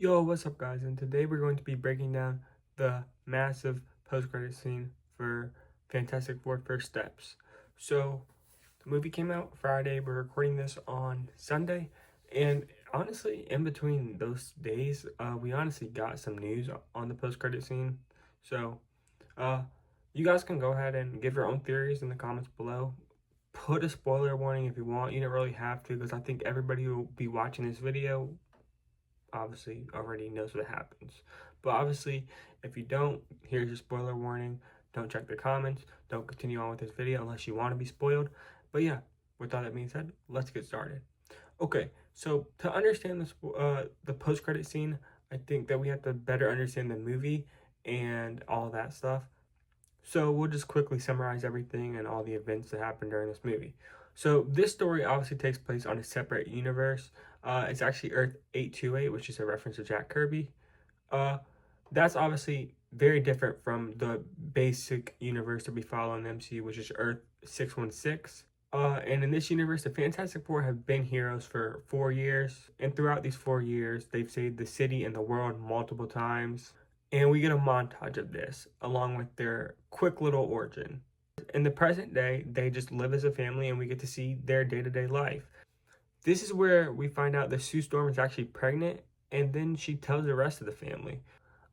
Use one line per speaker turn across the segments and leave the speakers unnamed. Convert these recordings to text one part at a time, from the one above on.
Yo, what's up, guys? And today we're going to be breaking down the massive post-credit scene for Fantastic Four First Steps. So, the movie came out Friday. We're recording this on Sunday, and honestly, in between those days, we honestly got some news on the post-credit scene. So, uh, you guys can go ahead and give your own theories in the comments below. Put a spoiler warning if you want. You don't really have to, because I think everybody who will be watching this video obviously already knows what happens. But obviously, if you don't, here's your spoiler warning. Don't check the comments. Don't continue on with this video unless you want to be spoiled. But yeah, with all that being said, let's get started. Okay, so to understand this, the post-credit scene, I think that we have to better understand the movie and all that stuff. So we'll just quickly summarize everything and all the events that happened during this movie. So this story obviously takes place on a separate universe. It's actually Earth 828, which is a reference to Jack Kirby. Uh, that's obviously very different from the basic universe that we follow in the MCU, which is Earth 616. And in this universe, the Fantastic Four have been heroes for 4 years. And throughout these 4 years, they've saved the city and the world multiple times. And we get a montage of this along with their quick little origin. In the present day, they just live as a family and we get to see their day-to-day life. This is where we find out that Sue Storm is actually pregnant, and then she tells the rest of the family.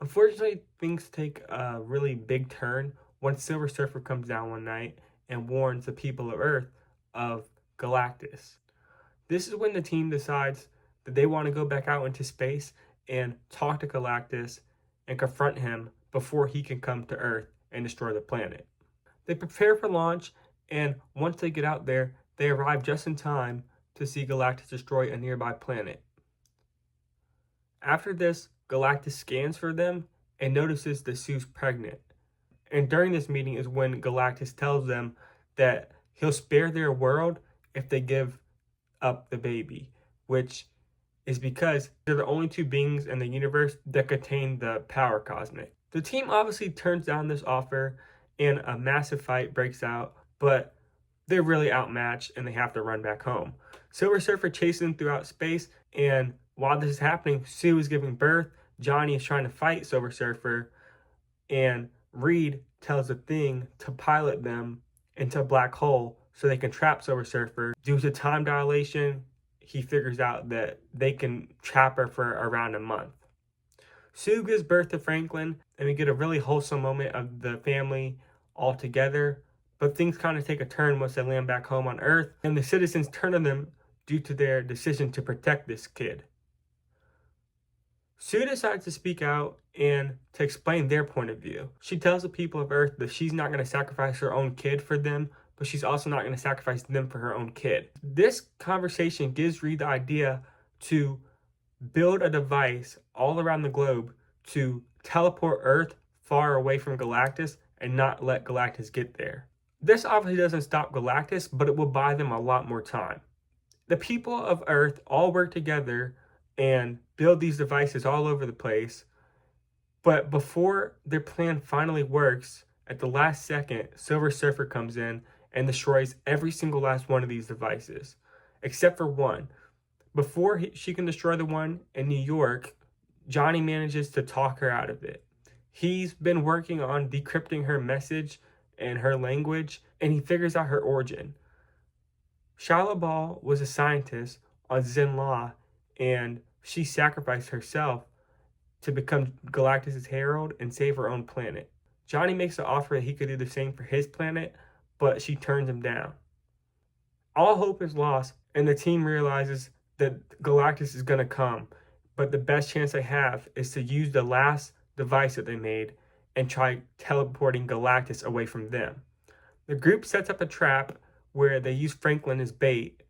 Unfortunately, things take a really big turn when Silver Surfer comes down one night and warns the people of Earth of Galactus. This is when the team decides that they want to go back out into space and talk to Galactus and confront him before he can come to Earth and destroy the planet. They prepare for launch, and once they get out there, they arrive just in time to see Galactus destroy a nearby planet. After this, Galactus scans for them and notices that Sue's pregnant. And during this meeting is when Galactus tells them that he'll spare their world if they give up the baby, which is because they're the only two beings in the universe that contain the power cosmic. The team obviously turns down this offer and a massive fight breaks out, but they're really outmatched and they have to run back home. Silver Surfer chases them throughout space, and while this is happening, Sue is giving birth, Johnny is trying to fight Silver Surfer, and Reed tells the Thing to pilot them into a black hole so they can trap Silver Surfer. Due to time dilation, he figures out that they can trap her for around a month. Sue gives birth to Franklin, and we get a really wholesome moment of the family all together. But things kind of take a turn once they land back home on Earth, and the citizens turn on them due to their decision to protect this kid. Sue decides to speak out and to explain their point of view. She tells the people of Earth that she's not going to sacrifice her own kid for them, but she's also not going to sacrifice them for her own kid. This conversation gives Reed the idea to build a device all around the globe to teleport Earth far away from Galactus and not let Galactus get there. This obviously doesn't stop Galactus, but it will buy them a lot more time. The people of Earth all work together and build these devices all over the place, but before their plan finally works, at the last second, Silver Surfer comes in and destroys every single last one of these devices, except for one. Before she can destroy the one in New York, Johnny manages to talk her out of it. He's been working on decrypting her message and her language, and he figures out her origin. Shia LaBeouf was a scientist on Zenn-La, and she sacrificed herself to become Galactus' herald and save her own planet. Johnny makes the offer that he could do the same for his planet, but she turns him down. All hope is lost, and the team realizes that Galactus is going to come, but the best chance they have is to use the last device that they made and try teleporting Galactus away from them. The group sets up a trap where they use Franklin as bait.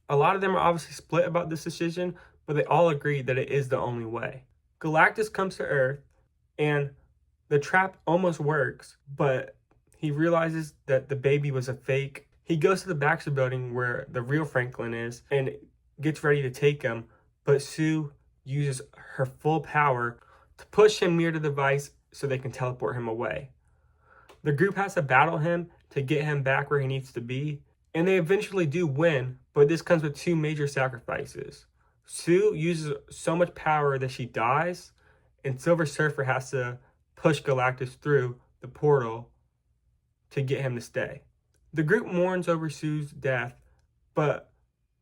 A lot of them are obviously split about this decision, but they all agree that it is the only way. Galactus comes to Earth, and the trap almost works, but he realizes that the baby was a fake. He goes to the Baxter building where the real Franklin is and gets ready to take him, but Sue uses her full power to push him near the device so they can teleport him away. The group has to battle him to get him back where he needs to be, and they eventually do win, but this comes with two major sacrifices. Sue uses so much power that she dies, and Silver Surfer has to push Galactus through the portal to get him to stay. The group mourns over Sue's death, but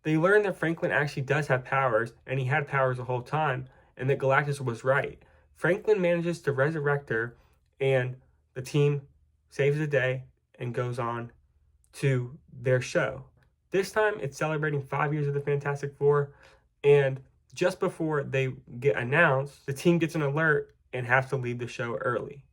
they learn that Franklin actually does have powers, and he had powers the whole time, and that Galactus was right. Franklin manages to resurrect her, and the team saves the day and goes on to their show. This time, it's celebrating 5 years of the Fantastic Four, and just before they get announced, the team gets an alert and has to leave the show early.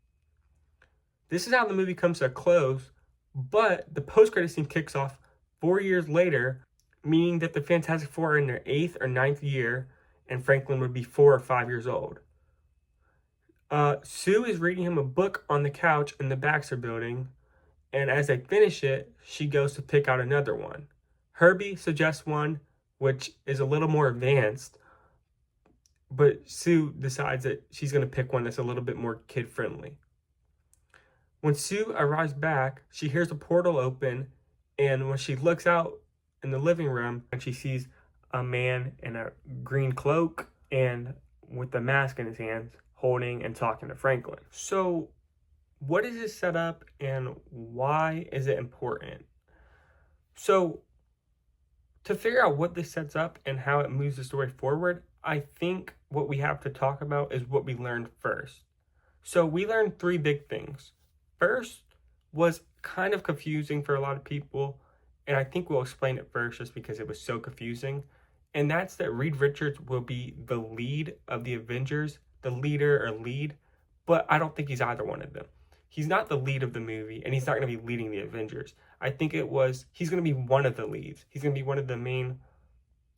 This is how the movie comes to a close, but the post-credit scene kicks off 4 years later, meaning that the Fantastic Four are in their 8th or 9th year, and Franklin would be 4 or 5 years old. Sue is reading him a book on the couch in the Baxter building, and as they finish it, she goes to pick out another one. Herbie suggests one which is a little more advanced, but Sue decides that she's going to pick one that's a little bit more kid-friendly. When Sue arrives back, she hears a portal open, and when she looks out in the living room, and she sees a man in a green cloak and with a mask in his hands, holding and talking to Franklin. So, what is this set up, and why is it important? So, to figure out what this sets up and how it moves the story forward, I think what we have to talk about is what we learned first. So, we learned 3 big things. First was kind of confusing for a lot of people, and I think we'll explain it first just because it was so confusing. And that's that Reed Richards will be the lead of the Avengers, the leader or lead, but I don't think he's either one of them. He's not the lead of the movie, and he's not going to be leading the Avengers. I think he's going to be one of the leads. He's going to be one of the main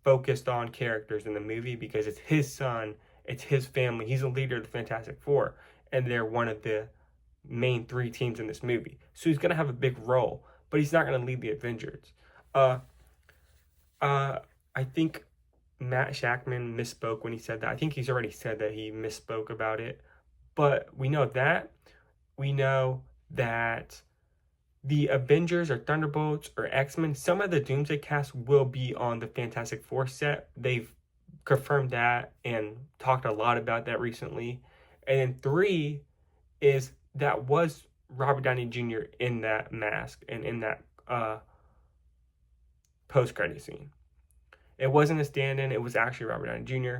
focused on characters in the movie because it's his son, it's his family. He's a leader of the Fantastic Four, and they're one of the main 3 teams in this movie. So he's going to have a big role, but he's not going to lead the Avengers. I think Matt Shakman misspoke when he said that. I think he's already said that he misspoke about it. But we know that. We know that the Avengers or Thunderbolts or X-Men, some of the Doomsday cast will be on the Fantastic Four set. They've confirmed that and talked a lot about that recently. And then 3 is that was Robert Downey Jr. in that mask and in that post-credit scene. It wasn't a stand-in. It was actually Robert Downey Jr.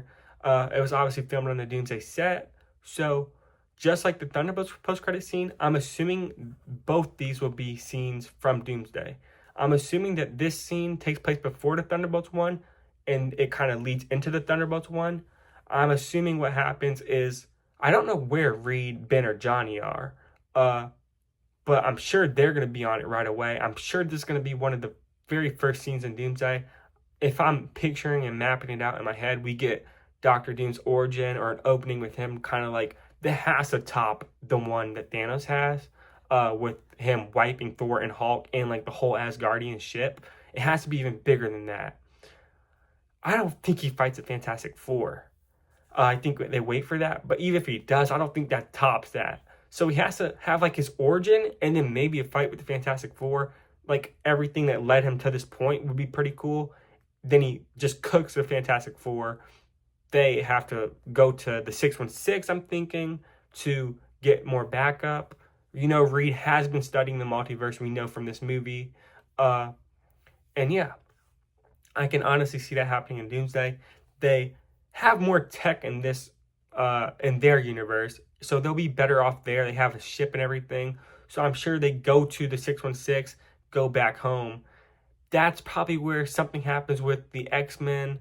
It was obviously filmed on the Doomsday set. So just like the Thunderbolts post-credit scene, I'm assuming both these will be scenes from Doomsday. I'm assuming that this scene takes place before the Thunderbolts one, and it kind of leads into the Thunderbolts one. I'm assuming what happens is, I don't know where Reed, Ben, or Johnny are, but I'm sure they're going to be on it right away. I'm sure this is going to be one of the very first scenes in Doomsday. If I'm picturing and mapping it out in my head, we get Doctor Doom's origin or an opening with him kind of like, that has to top the one that Thanos has, with him wiping Thor and Hulk and like the whole Asgardian ship. It has to be even bigger than that. I don't think he fights the Fantastic Four. I think they wait for that, but even if he does, I don't think that tops that. So he has to have like his origin and then maybe a fight with the Fantastic Four. Like everything that led him to this point would be pretty cool. Then he just cooks the Fantastic Four. They have to go to the 616, I'm thinking, to get more backup. You know, Reed has been studying the multiverse, we know from this movie. And yeah, I can honestly see that happening in Doomsday. They have more tech in this, in their universe, so they'll be better off there. They have a ship and everything. So I'm sure they go to the 616, go back home. That's probably where something happens with the X-Men.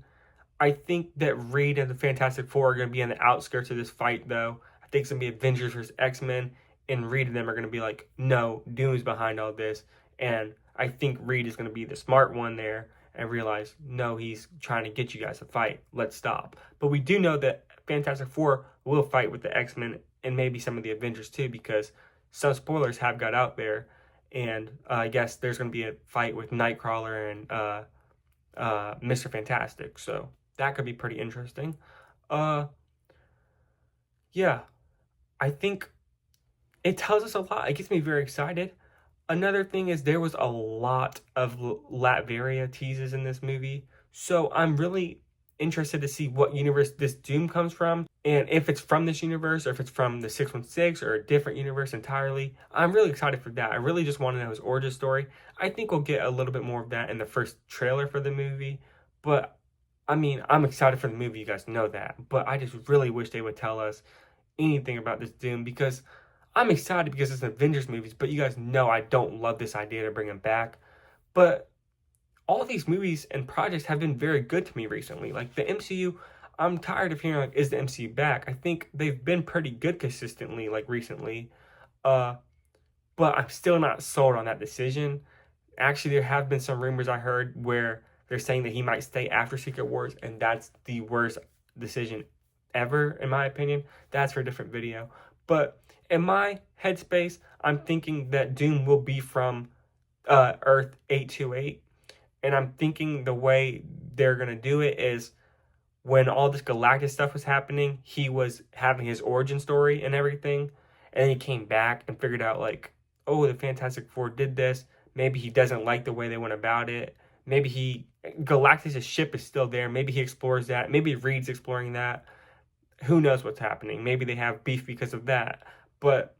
I think that Reed and the Fantastic Four are going to be on the outskirts of this fight, though. I think it's going to be Avengers versus X-Men, and Reed and them are going to be like, no, Doom's behind all this. And I think Reed is going to be the smart one there and realize, no, he's trying to get you guys to fight. Let's stop. But we do know that Fantastic Four will fight with the X-Men and maybe some of the Avengers, too, because some spoilers have got out there. And I guess there's going to be a fight with Nightcrawler and Mr. Fantastic. So that could be pretty interesting. Yeah, I think it tells us a lot. It gets me very excited. Another thing is there was a lot of Latveria teases in this movie. So I'm really interested to see what universe this Doom comes from, and if it's from this universe or if it's from the 616 or a different universe entirely. I'm really excited for that. I really just want to know his origin story. I think we'll get a little bit more of that in the first trailer for the movie, but I mean, I'm excited for the movie, you guys know that, but I just really wish they would tell us anything about this Doom, because I'm excited because it's Avengers movies, but you guys know I don't love this idea to bring him back. But all of these movies and projects have been very good to me recently. Like the MCU, I'm tired of hearing like, is the MCU back? I think they've been pretty good consistently, like recently. Uh, but I'm still not sold on that decision. Actually, there have been some rumors I heard where they're saying that he might stay after Secret Wars, and that's the worst decision ever, in my opinion. That's for a different video. But in my headspace, I'm thinking that Doom will be from Earth 828. And I'm thinking the way they're going to do it is when all this galactic stuff was happening, he was having his origin story and everything. And then he came back and figured out, like, oh, the Fantastic Four did this. Maybe he doesn't like the way they went about it. Maybe Galactus' ship is still there. Maybe he explores that. Maybe Reed's exploring that. Who knows what's happening? Maybe they have beef because of that. But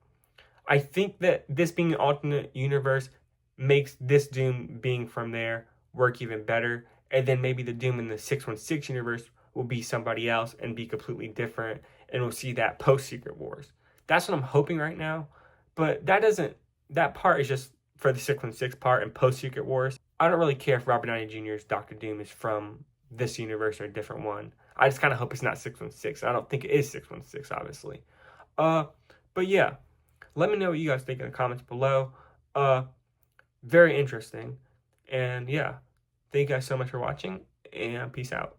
I think that this being an alternate universe makes this Doom being from there work even better. And then maybe the Doom in the 616 universe will be somebody else and be completely different. And we'll see that post-Secret Wars. That's what I'm hoping right now. But that part is just for the 616 part and post-Secret Wars. I don't really care if Robert Downey Jr.'s Dr. Doom is from this universe or a different one. I just kind of hope it's not 616. I don't think it is 616, obviously. But yeah, let me know what you guys think in the comments below. Very interesting. And yeah, thank you guys so much for watching, and peace out.